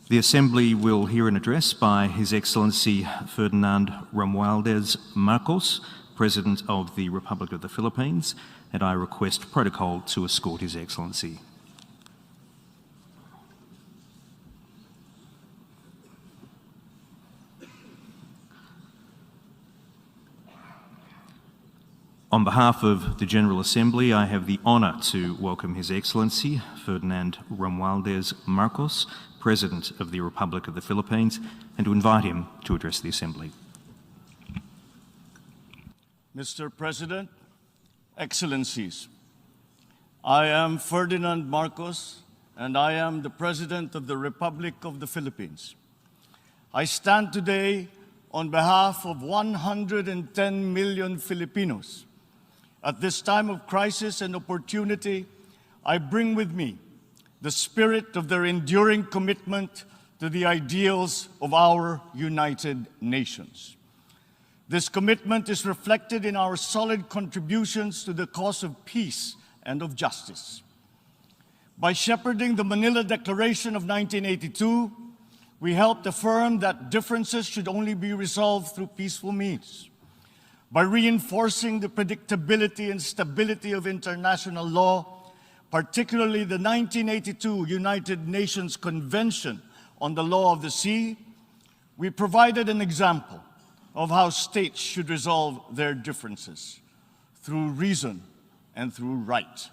The Assembly will hear an address by His Excellency Ferdinand Marcos, President of the Republic of the Philippines, and I request protocol to escort His Excellency. On behalf of the General Assembly, I have the honour to welcome His Excellency Ferdinand Marcos, President of the Republic of the Philippines, and to invite him to address the Assembly. Mr. President, Excellencies, I am Ferdinand Marcos, and I am the President of the Republic of the Philippines. I stand today on behalf of 110 million Filipinos. At this time of crisis and opportunity, I bring with me the spirit of their enduring commitment to the ideals of our United Nations. This commitment is reflected in our solid contributions to the cause of peace and of justice. By shepherding the Manila Declaration of 1982, we helped affirm that differences should only be resolved through peaceful means. By reinforcing the predictability and stability of international law, particularly the 1982 United Nations Convention on the Law of the Sea, we provided an example of how states should resolve their differences through reason and through right.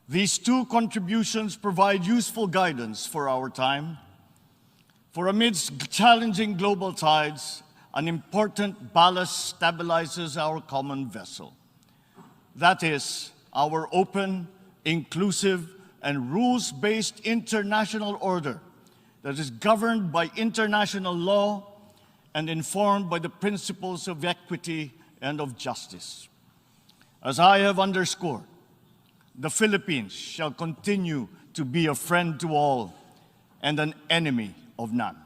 These two contributions provide useful guidance for our time, for amidst challenging global tides, an important ballast stabilizes our common vessel. That is, our open, inclusive, and rules-based international order that is governed by international law and informed by the principles of equity and of justice. As I have underscored, the Philippines shall continue to be a friend to all and an enemy of none.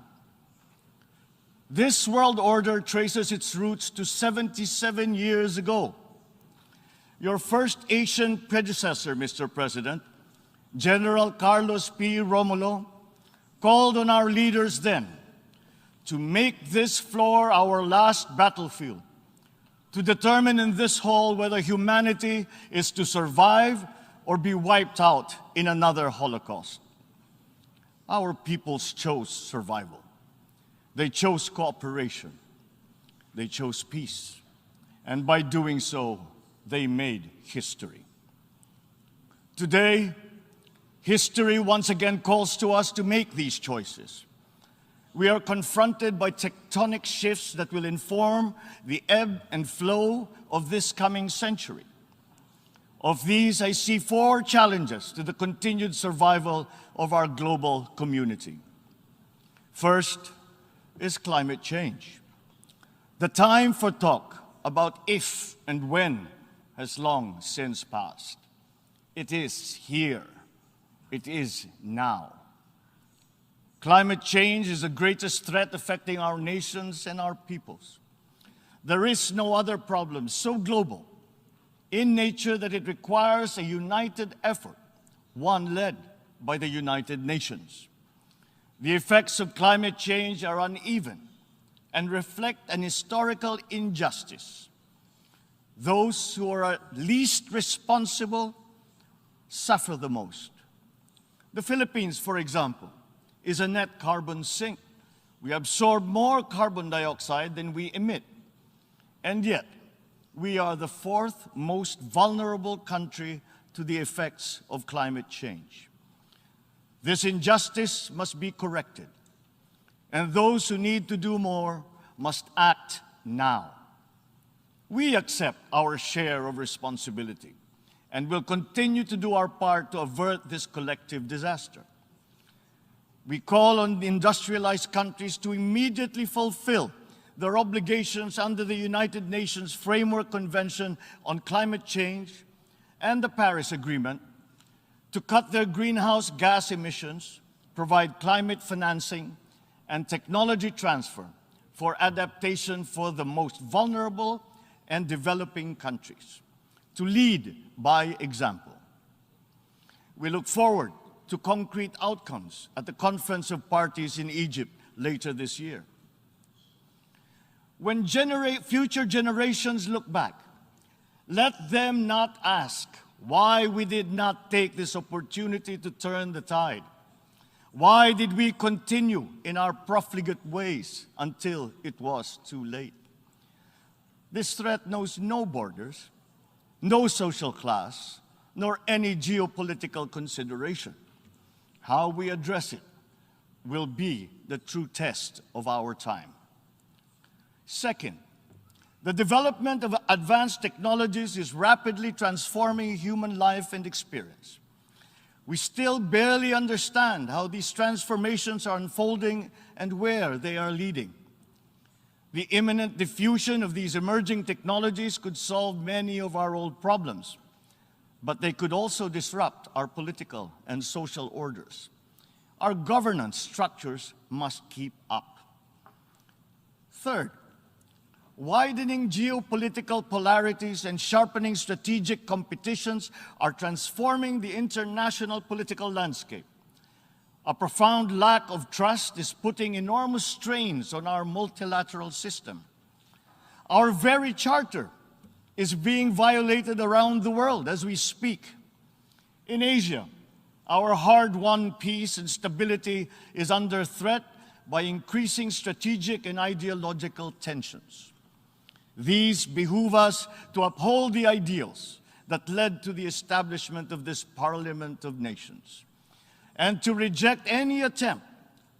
This world order traces its roots to 77 years ago. Your first Asian predecessor, Mr. President, General Carlos P. Romulo, called on our leaders then to make this floor our last battlefield, to determine in this hall whether humanity is to survive or be wiped out in another Holocaust. Our peoples chose survival. They chose cooperation. They chose peace. And by doing so, they made history. Today, history once again calls to us to make these choices. We are confronted by tectonic shifts that will inform the ebb and flow of this coming century. Of these, I see four challenges to the continued survival of our global community. First is climate change. The time for talk about if and when has long since passed. It is here. It is now. Climate change is the greatest threat affecting our nations and our peoples. There is no other problem so global in nature that it requires a united effort, one led by the United Nations. The effects of climate change are uneven and reflect an historical injustice. Those who are least responsible suffer the most. The Philippines, for example, is a net carbon sink. We absorb more carbon dioxide than we emit. And yet, we are the fourth most vulnerable country to the effects of climate change. This injustice must be corrected, and those who need to do more must act now. We accept our share of responsibility and will continue to do our part to avert this collective disaster. We call on the industrialized countries to immediately fulfill their obligations under the United Nations Framework Convention on Climate Change and the Paris Agreement to cut their greenhouse gas emissions, provide climate financing, and technology transfer for adaptation for the most vulnerable and developing countries, to lead by example. We look forward to concrete outcomes at the Conference of Parties in Egypt later this year. When future generations look back, let them not ask why we did not take this opportunity to turn the tide. Why did we continue in our profligate ways until it was too late? This threat knows no borders, no social class, nor any geopolitical consideration. How we address it will be the true test of our time. Second, the development of advanced technologies is rapidly transforming human life and experience. We still barely understand how these transformations are unfolding and where they are leading. The imminent diffusion of these emerging technologies could solve many of our old problems, but they could also disrupt our political and social orders. Our governance structures must keep up. Third, widening geopolitical polarities and sharpening strategic competitions are transforming the international political landscape. A profound lack of trust is putting enormous strains on our multilateral system. Our very charter is being violated around the world as we speak. In Asia, our hard-won peace and stability is under threat by increasing strategic and ideological tensions. These behoove us to uphold the ideals that led to the establishment of this Parliament of Nations, and to reject any attempt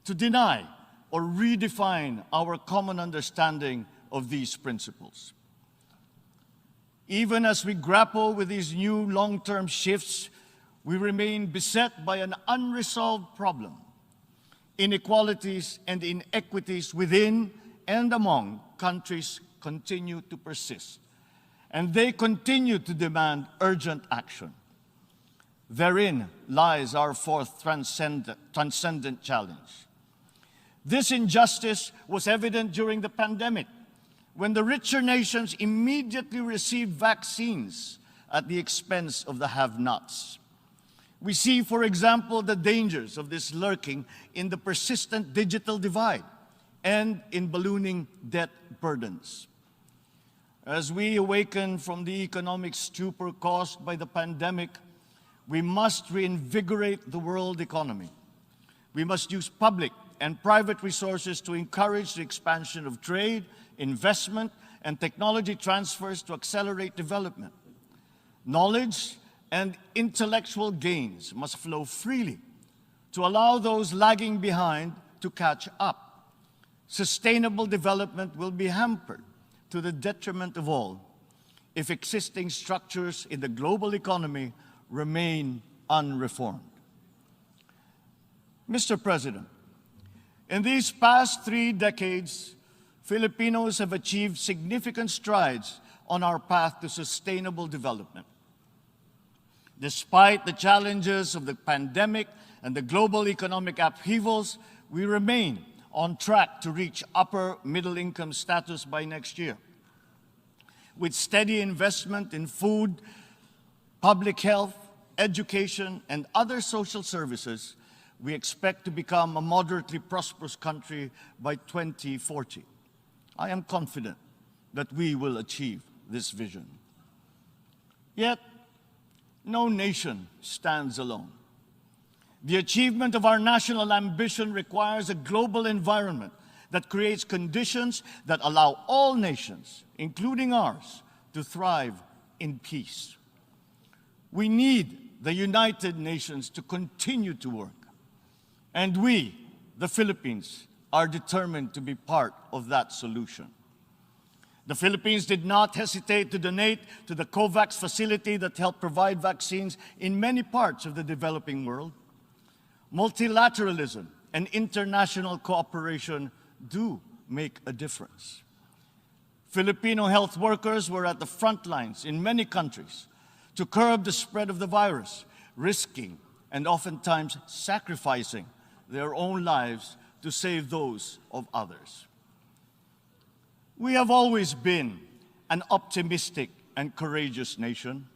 to deny or redefine our common understanding of these principles. Even as we grapple with these new long-term shifts, we remain beset by an unresolved problem. Inequalities and inequities within and among countries continue to persist, and they continue to demand urgent action. Therein lies our fourth transcendent challenge. This injustice was evident during the pandemic, when the richer nations immediately received vaccines at the expense of the have-nots. We see, for example, the dangers of this lurking in the persistent digital divide and in ballooning debt burdens. As we awaken from the economic stupor caused by the pandemic, we must reinvigorate the world economy. We must use public and private resources to encourage the expansion of trade, investment, and technology transfers to accelerate development. Knowledge and intellectual gains must flow freely to allow those lagging behind to catch up. Sustainable development will be hampered to the detriment of all if existing structures in the global economy remain unreformed. Mr. President, in these past 3 decades, Filipinos have achieved significant strides on our path to sustainable development. Despite the challenges of the pandemic and the global economic upheavals, we remain on track to reach upper middle income status by next year. With steady investment in food, public health, education, and other social services, we expect to become a moderately prosperous country by 2040. I am confident that we will achieve this vision. Yet, no nation stands alone. The achievement of our national ambition requires a global environment that creates conditions that allow all nations, including ours, to thrive in peace. We need the United Nations to continue to work. And we, the Philippines, are determined to be part of that solution. The Philippines did not hesitate to donate to the COVAX facility that helped provide vaccines in many parts of the developing world. Multilateralism and international cooperation do make a difference. Filipino health workers were at the front lines in many countries to curb the spread of the virus, risking and oftentimes sacrificing their own lives to save those of others. We have always been an optimistic and courageous nation.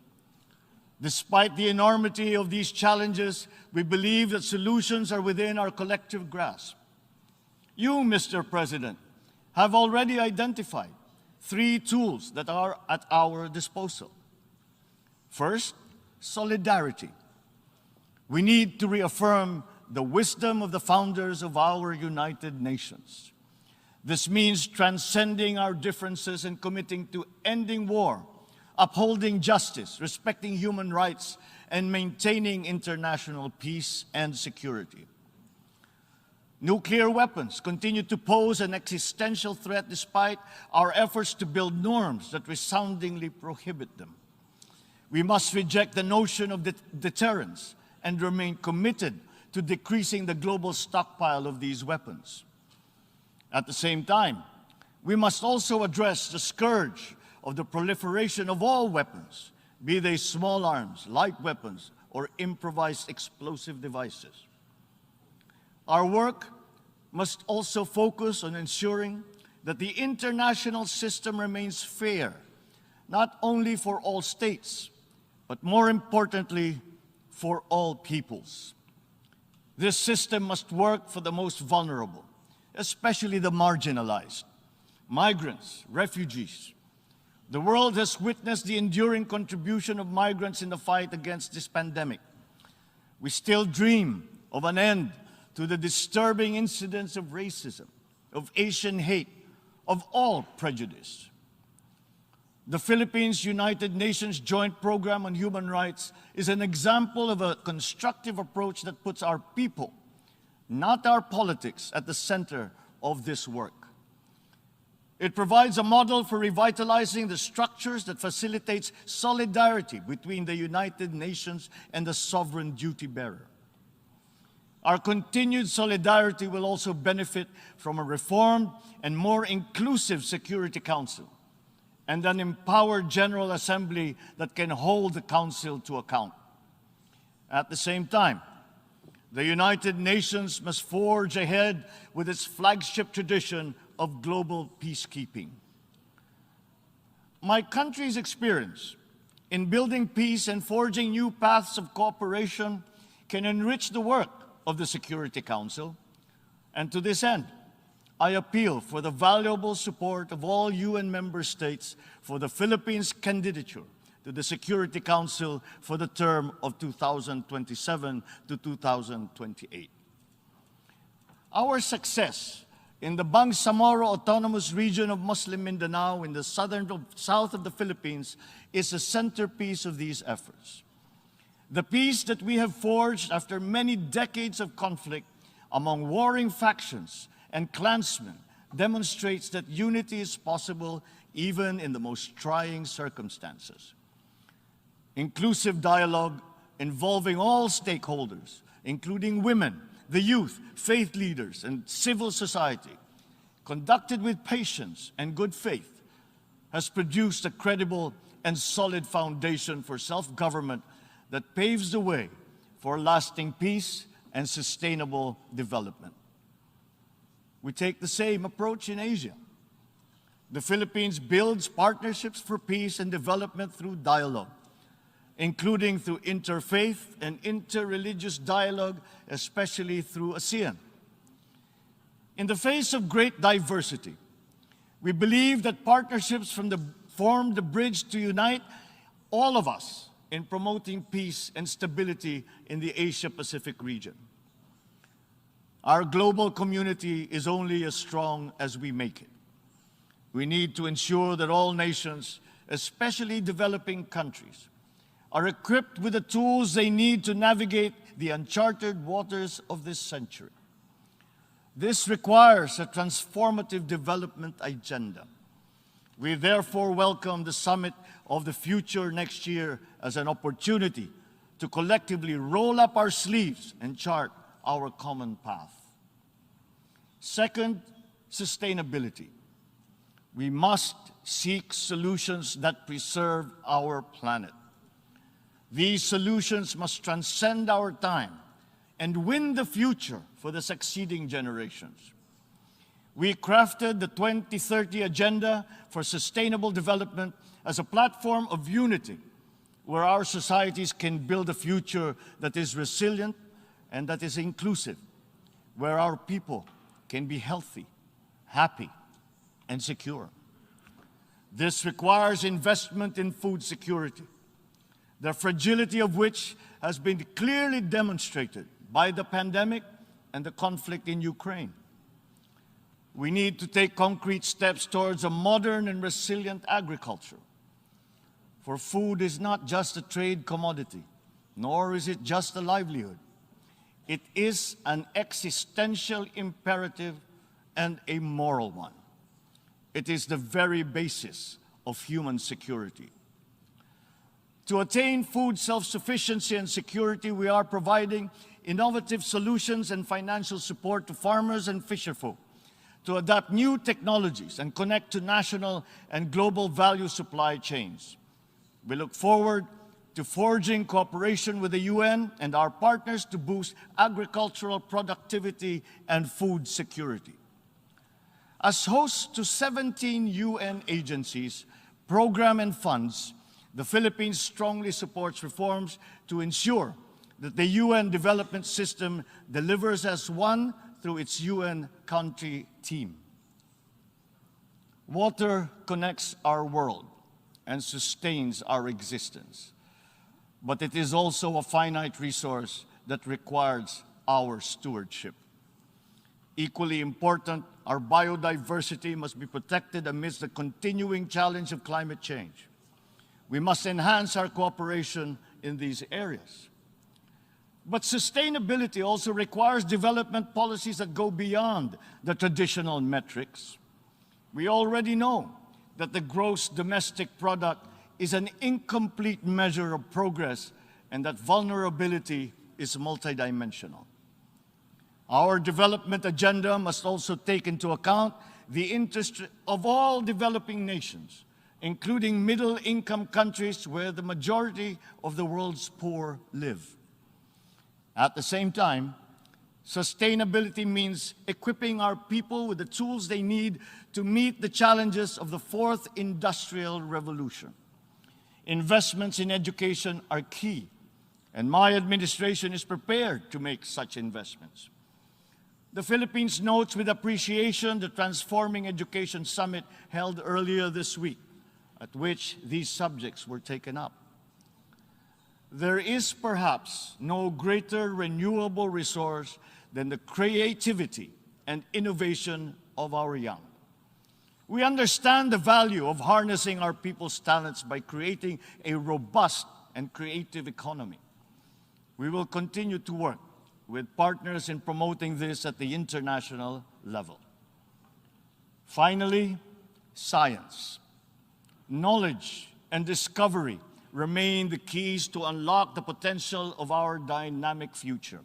Despite the enormity of these challenges, we believe that solutions are within our collective grasp. You, Mr. President, have already identified 3 tools that are at our disposal. First, solidarity. We need to reaffirm the wisdom of the founders of our United Nations. This means transcending our differences and committing to ending war, upholding justice, respecting human rights, and maintaining international peace and security. Nuclear weapons continue to pose an existential threat despite our efforts to build norms that resoundingly prohibit them. We must reject the notion of deterrence and remain committed to decreasing the global stockpile of these weapons. At the same time, we must also address the scourge of the proliferation of all weapons, be they small arms, light weapons, or improvised explosive devices. Our work must also focus on ensuring that the international system remains fair, not only for all states, but more importantly, for all peoples. This system must work for the most vulnerable, especially the marginalized, migrants, refugees. The world has witnessed the enduring contribution of migrants in the fight against this pandemic. We still dream of an end to the disturbing incidents of racism, of Asian hate, of all prejudice. The Philippines United Nations Joint Program on Human Rights is an example of a constructive approach that puts our people, not our politics, at the center of this work. It provides a model for revitalizing the structures that facilitates solidarity between the United Nations and the sovereign duty bearer. Our continued solidarity will also benefit from a reformed and more inclusive Security Council and an empowered General Assembly that can hold the Council to account. At the same time, the United Nations must forge ahead with its flagship tradition of global peacekeeping. My country's experience in building peace and forging new paths of cooperation can enrich the work of the Security Council, and to this end, I appeal for the valuable support of all UN member states for the Philippines' candidature to the Security Council for the term of 2027 to 2028. Our success in the Bangsamoro Autonomous Region of Muslim Mindanao in the south of the Philippines is a centerpiece of these efforts. The peace that we have forged after many decades of conflict among warring factions and clansmen demonstrates that unity is possible even in the most trying circumstances. Inclusive dialogue involving all stakeholders, including women, the youth, faith leaders, and civil society, conducted with patience and good faith, has produced a credible and solid foundation for self-government that paves the way for lasting peace and sustainable development. We take the same approach in Asia. The Philippines builds partnerships for peace and development through dialogue, including through interfaith and interreligious dialogue, especially through ASEAN. In the face of great diversity, we believe that partnerships form the bridge to unite all of us in promoting peace and stability in the Asia-Pacific region. Our global community is only as strong as we make it. We need to ensure that all nations, especially developing countries, are equipped with the tools they need to navigate the uncharted waters of this century. This requires a transformative development agenda. We therefore welcome the Summit of the Future next year as an opportunity to collectively roll up our sleeves and chart our common path. Second, sustainability. We must seek solutions that preserve our planet. These solutions must transcend our time and win the future for the succeeding generations. We crafted the 2030 Agenda for Sustainable Development as a platform of unity, where our societies can build a future that is resilient and that is inclusive, where our people can be healthy, happy, and secure. This requires investment in food security, the fragility of which has been clearly demonstrated by the pandemic and the conflict in Ukraine. We need to take concrete steps towards a modern and resilient agriculture. For food is not just a trade commodity, nor is it just a livelihood. It is an existential imperative and a moral one. It is the very basis of human security. To attain food self-sufficiency and security, we are providing innovative solutions and financial support to farmers and fisherfolk to adapt new technologies and connect to national and global value supply chains. We look forward to forging cooperation with the UN and our partners to boost agricultural productivity and food security. As hosts to 17 UN agencies, programs, and funds, the Philippines strongly supports reforms to ensure that the UN development system delivers as one through its UN country team. Water connects our world and sustains our existence, but it is also a finite resource that requires our stewardship. Equally important, our biodiversity must be protected amidst the continuing challenge of climate change. We must enhance our cooperation in these areas. But sustainability also requires development policies that go beyond the traditional metrics. We already know that the gross domestic product is an incomplete measure of progress and that vulnerability is multidimensional. Our development agenda must also take into account the interest of all developing nations, including middle-income countries where the majority of the world's poor live. At the same time, sustainability means equipping our people with the tools they need to meet the challenges of the fourth industrial revolution. Investments in education are key, and my administration is prepared to make such investments. The Philippines notes with appreciation the Transforming Education Summit held earlier this week, at which these subjects were taken up. There is perhaps no greater renewable resource than the creativity and innovation of our young. We understand the value of harnessing our people's talents by creating a robust and creative economy. We will continue to work with partners in promoting this at the international level. Finally, science. Knowledge and discovery remain the keys to unlock the potential of our dynamic future.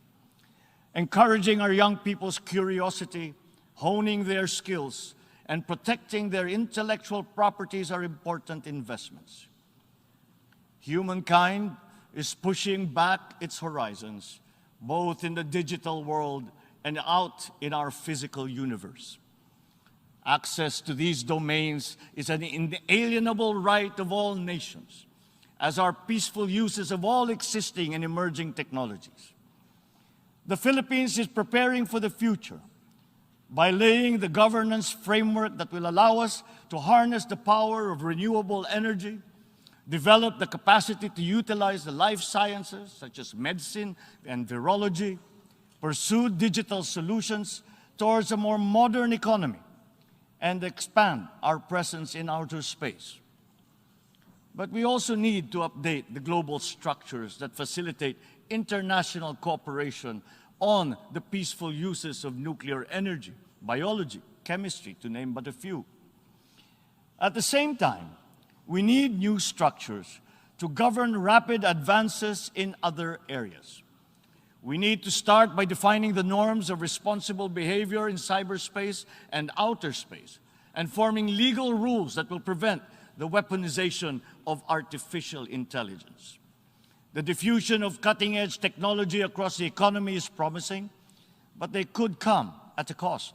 Encouraging our young people's curiosity, honing their skills, and protecting their intellectual properties are important investments. Humankind is pushing back its horizons, both in the digital world and out in our physical universe. Access to these domains is an inalienable right of all nations, as are peaceful uses of all existing and emerging technologies. The Philippines is preparing for the future by laying the governance framework that will allow us to harness the power of renewable energy, develop the capacity to utilize the life sciences, such as medicine and virology, pursue digital solutions towards a more modern economy, and expand our presence in outer space. But we also need to update the global structures that facilitate international cooperation on the peaceful uses of nuclear energy, biology, chemistry, to name but a few. At the same time, we need new structures to govern rapid advances in other areas. We need to start by defining the norms of responsible behavior in cyberspace and outer space, and forming legal rules that will prevent the weaponization of artificial intelligence. The diffusion of cutting-edge technology across the economy is promising, but they could come at a cost.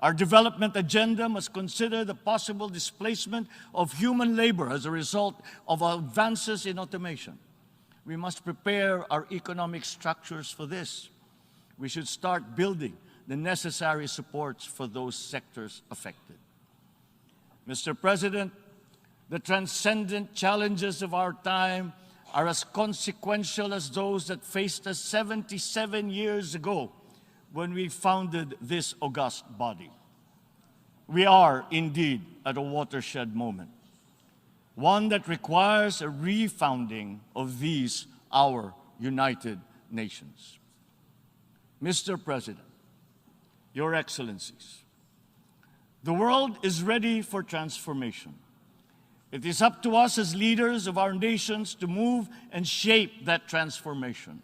Our development agenda must consider the possible displacement of human labor as a result of advances in automation. We must prepare our economic structures for this. We should start building the necessary supports for those sectors affected. Mr. President, the transcendent challenges of our time are as consequential as those that faced us 77 years ago when we founded this august body. We are indeed at a watershed moment, one that requires a refounding of these, our United Nations. Mr. President, Your Excellencies, the world is ready for transformation. It is up to us as leaders of our nations to move and shape that transformation.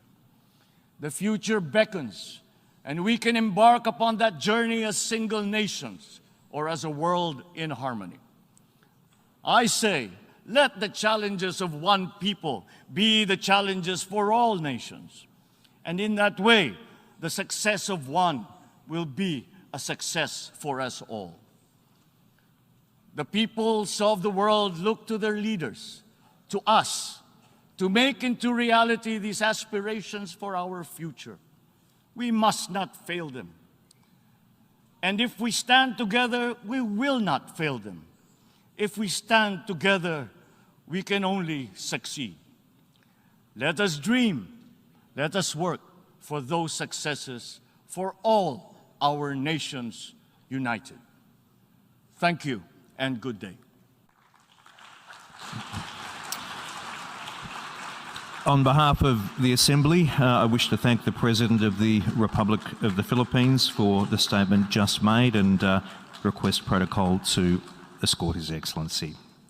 The future beckons, and we can embark upon that journey as single nations or as a world in harmony. I say, let the challenges of one people be the challenges for all nations. And in that way, the success of one will be a success for us all. The peoples of the world look to their leaders, to us, to make into reality these aspirations for our future. We must not fail them. And if we stand together, we will not fail them. If we stand together, we can only succeed. Let us dream, let us work for those successes for all our nations united. Thank you and good day. On behalf of the Assembly, I wish to thank the President of the Republic of the Philippines for the statement just made and request protocol to escort His Excellency.